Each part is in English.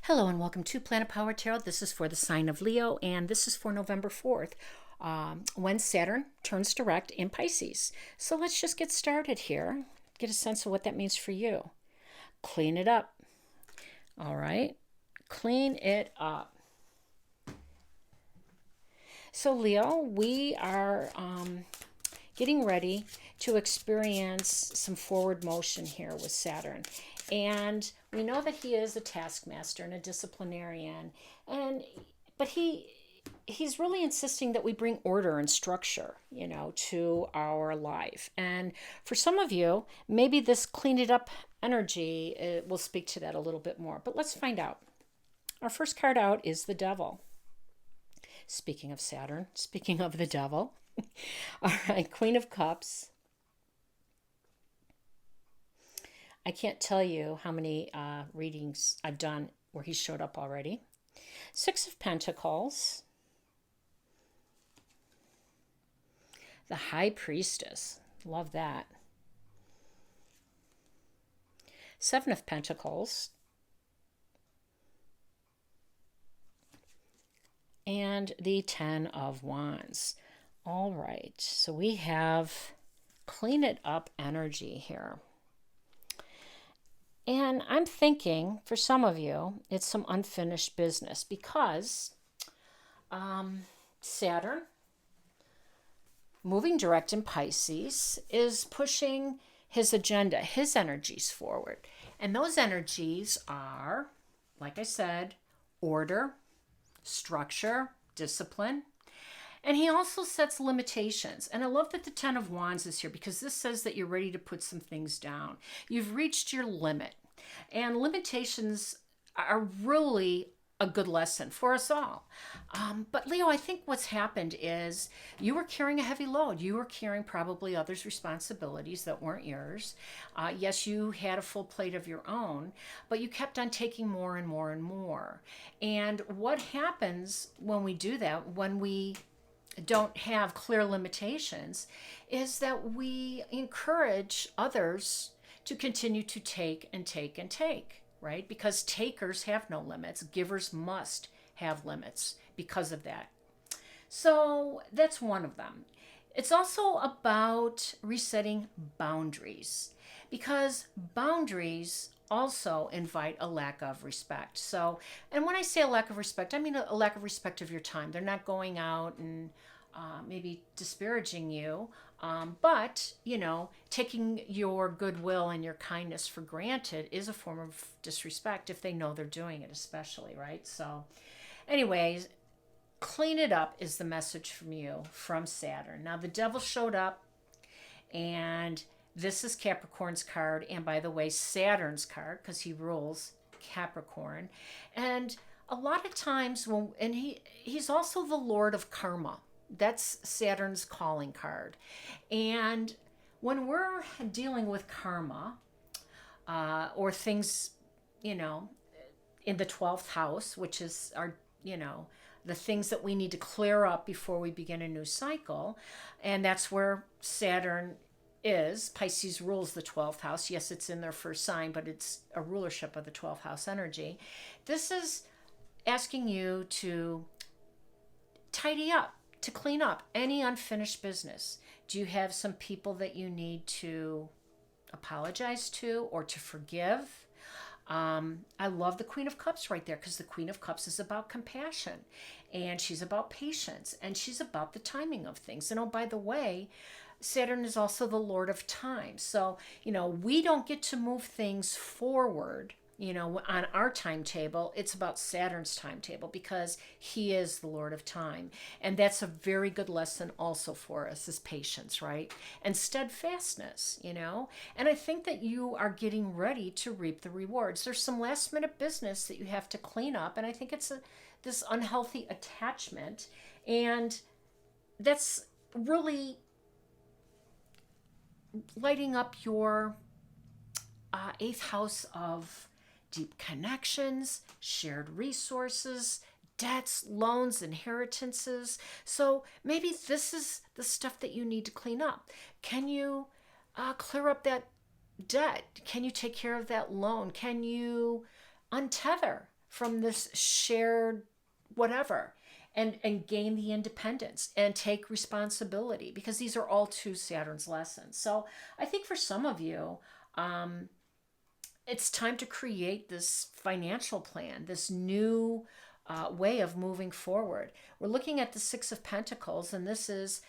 Hello and welcome to Planet Power Tarot. This is for the sign of Leo, and this is for November 4th, when Saturn turns direct in Pisces. So let's just get started here. Get a sense of what that means for you. Clean it up. All right. Clean it up. So Leo, we are getting ready to experience some forward motion here with Saturn. And we know that he is a taskmaster and a disciplinarian, but he's really insisting that we bring order and structure, to our life. And for some of you, maybe this clean it up energy will speak to that a little bit more. But let's find out. Our first card out is the Devil. Speaking of Saturn, speaking of the Devil. All right, Queen of Cups. I can't tell you how many readings I've done where he showed up already. Six of Pentacles. The High Priestess. Love that. Seven of Pentacles. And the Ten of Wands. All right, so we have clean it up energy here. And I'm thinking, for some of you, it's some unfinished business because Saturn, moving direct in Pisces, is pushing his agenda, his energies forward. And those energies are, like I said, order, structure, discipline. And he also sets limitations. And I love that the Ten of Wands is here because this says that you're ready to put some things down. You've reached your limit. And limitations are really a good lesson for us all. But Leo, I think what's happened is you were carrying a heavy load. You were carrying probably others' responsibilities that weren't yours. Yes, you had a full plate of your own, but you kept on taking more and more and more. And what happens when we do that, when we don't have clear limitations, is that we encourage others to continue to take and take and take, right? Because takers have no limits. Givers must have limits because of that. So that's one of them. It's also about resetting boundaries because boundaries also invite a lack of respect. So, and when I say a lack of respect, I mean a lack of respect of your time. They're not going out and maybe disparaging you, but, taking your goodwill and your kindness for granted is a form of disrespect if they know they're doing it, especially, right? So, anyways, clean it up is the message from you, from Saturn. Now, the Devil showed up, and this is Capricorn's card, and by the way, Saturn's card, because he rules Capricorn. And a lot of times, he's also the Lord of Karma. That's Saturn's calling card. And when we're dealing with karma, or things, in the 12th house, which is our, the things that we need to clear up before we begin a new cycle, and that's where Saturn is. Pisces rules the 12th house. Yes, it's in their first sign, but it's a rulership of the 12th house energy. This is asking you to tidy up, to clean up any unfinished business. Do you have some people that you need to apologize to or to forgive? I love the Queen of Cups right there because the Queen of Cups is about compassion and she's about patience and she's about the timing of things. And oh, by the way, Saturn is also the Lord of time. So, we don't get to move things forward, on our timetable. It's about Saturn's timetable because he is the Lord of time. And that's a very good lesson also for us is patience, right? And steadfastness, And I think that you are getting ready to reap the rewards. There's some last minute business that you have to clean up. And I think it's this unhealthy attachment. And that's really lighting up your 8th house of deep connections, shared resources, debts, loans, inheritances. So maybe this is the stuff that you need to clean up. Can you clear up that debt? Can you take care of that loan? Can you untether from this shared whatever, and gain the independence and take responsibility, because these are all two Saturn's lessons. So I think for some of you, it's time to create this financial plan, this new way of moving forward. We're looking at the Six of Pentacles, and this is,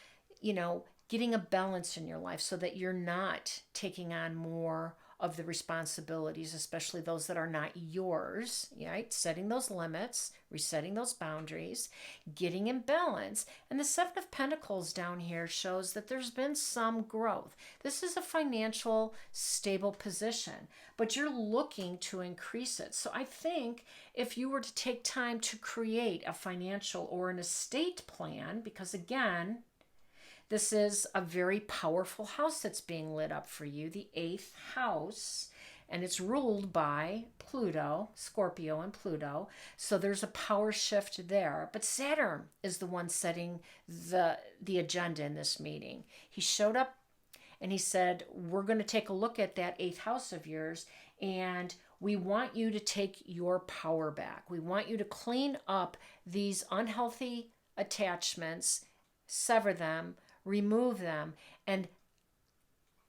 getting a balance in your life so that you're not taking on more of the responsibilities, especially those that are not yours, right? Setting those limits, resetting those boundaries, getting in balance. And the Seven of Pentacles down here shows that there's been some growth. This is a financial stable position, but you're looking to increase it. So I think if you were to take time to create a financial or an estate plan, because again, this is a very powerful house that's being lit up for you, the 8th house, and it's ruled by Pluto, Scorpio and Pluto. So there's a power shift there. But Saturn is the one setting the agenda in this meeting. He showed up and he said, we're going to take a look at that 8th house of yours, and we want you to take your power back. We want you to clean up these unhealthy attachments, sever them, remove them, and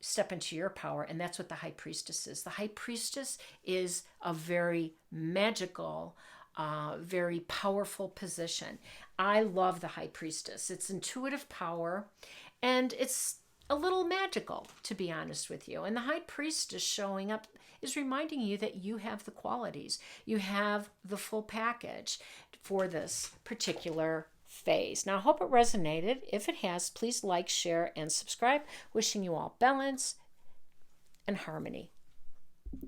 step into your power. And that's what the High Priestess is. The High Priestess is a very magical, very powerful position. I love the High Priestess. It's intuitive power, and it's a little magical, to be honest with you. And the High Priestess showing up is reminding you that you have the qualities. You have the full package for this particular phase. Now, I hope it resonated. If it has, please like, share, and subscribe. Wishing you all balance and harmony.